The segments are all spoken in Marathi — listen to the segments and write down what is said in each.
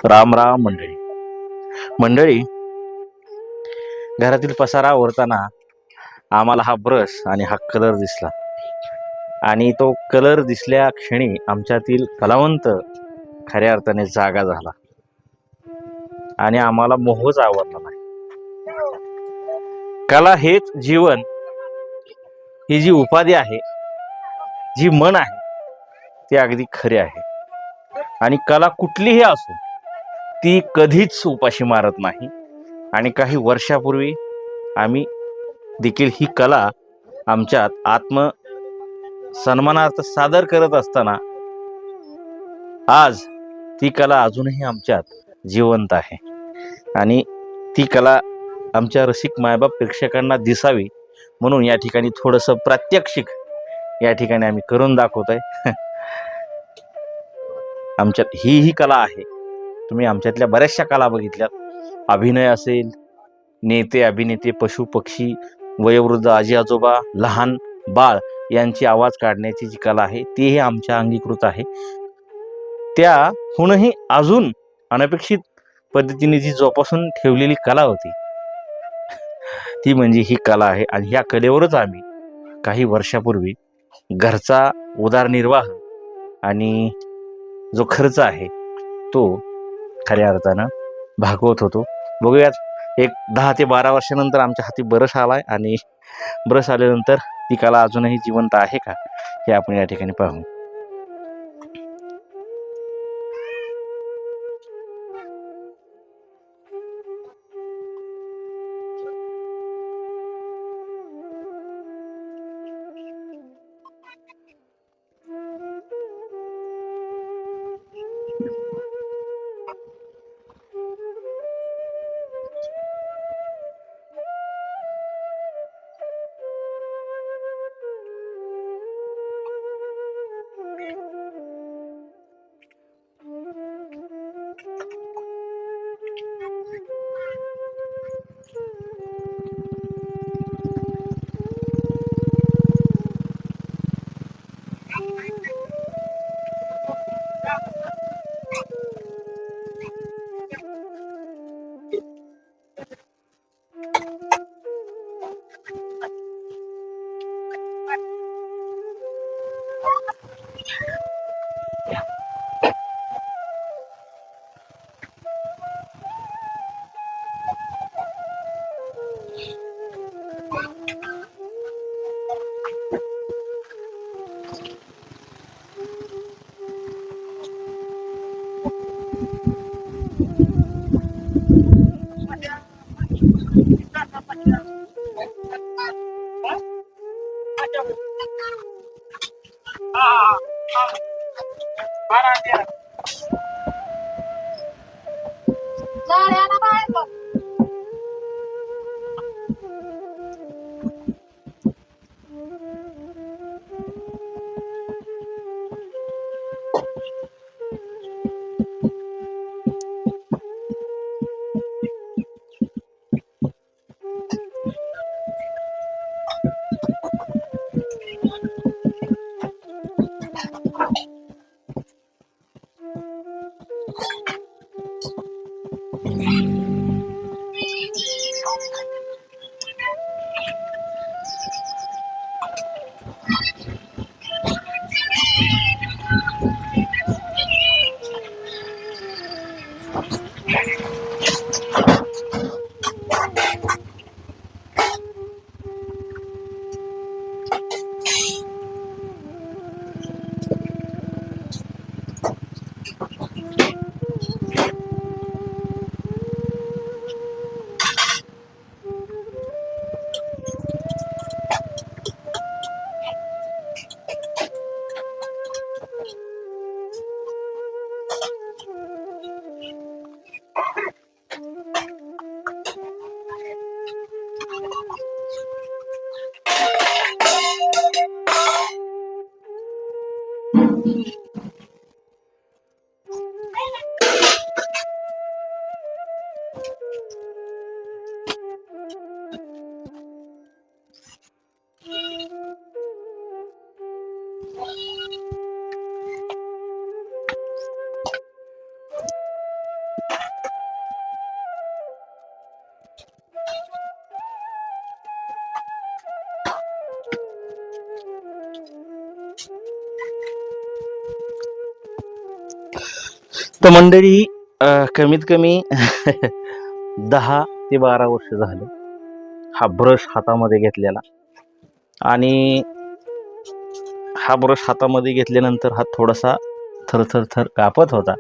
राम राम मंडळी. मंडळी, घरातील पसारा आवरताना आम्हाला हा ब्रश आणि हा कलर दिसला, आणि तो कलर दिसल्या क्षणी आमच्यातील कलावंत खऱ्या अर्थाने जागा झाला आणि आम्हाला मोहच आवडला नाही. कला हेच जीवन, ही जी उपाधी आहे, जी मन आहे, ती अगदी खरी आहे. आणि कला कुठलीही असो, ती कधीच उपाशी मारत नाही. आणि काही वर्षापूर्वी आम्ही देखील ही कला आमच्यात आत्म सन्मानार्थ सादर करत असताना आज ती कला अजूनही आमच्यात जिवंत आहे. आणि ती कला आमच्या रसिक मायबाप प्रेक्षकांना दिसावी म्हणून या ठिकाणी थोडंसं प्रात्यक्षिक या ठिकाणी आम्ही करून दाखवतोय. आमच्यात ही कला आहे. तुम्ही आमच्यातल्या बऱ्याचशा कला बघितल्यात. अभिनय असेल, नेते अभिनेते, पशु पक्षी, वयोवृद्ध आजी आजोबा, लहान बाळ यांची आवाज काढण्याची जी कला आहे तीही आमच्या अंगीकृत आहे. त्याहूनही अजून अनपेक्षित पद्धतीने जी जोपासून ठेवलेली कला होती ती म्हणजे ही कला आहे. आणि ह्या कलेवरच आम्ही काही वर्षापूर्वी घरचा उदरनिर्वाह आणि जो खर्च आहे तो खऱ्या अर्थानं भागवत होतो. बघूयात, एक 10 ते 12 वर्षानंतर आमच्या हाती ब्रश आलाय, आणि ब्रश आल्यानंतर ती कला अजूनही जिवंत आहे का हे आपण या ठिकाणी पाहू. तर मंडळी, कमीत कमी 10 ते 12 वर्ष झालं हा ब्रश हातामध्ये घेतलेला. आणि हा ब्रश हातामध्ये घेतल्यानंतर हा थोडासा थर कापत होता.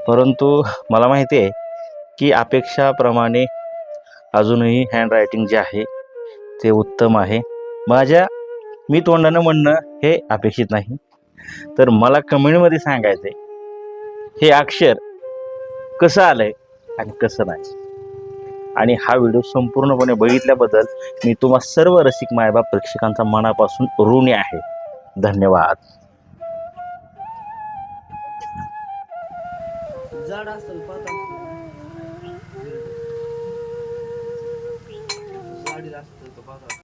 परंतु मला माहिती आहे की अपेक्षाप्रमाणे अजूनही हँडरायटिंग जे आहे ते उत्तम आहे. मी तोंडानं म्हणणं हे अपेक्षित नाही, तर मला कमेंटमध्ये सांगायचं आहे हे अक्षर कसं आलंय आणि कसं नाही. आणि हा व्हिडिओ संपूर्णपणे बघितल्याबद्दल मी तुम्हा सर्व रसिक मायबाप प्रेक्षकांचा मनापासून ऋणी आहे. धन्यवाद. जाड असेल पातळ जाडी असतं पातळ